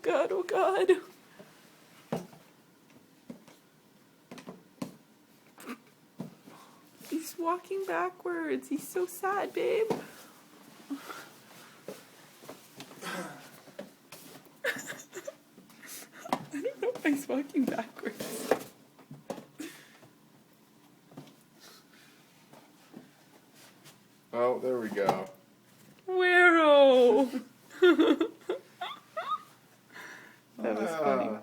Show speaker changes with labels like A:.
A: God, oh God. He's walking backwards. He's so sad, babe. I don't know if he's walking backwards.
B: Oh, there we go.
A: Where-oh?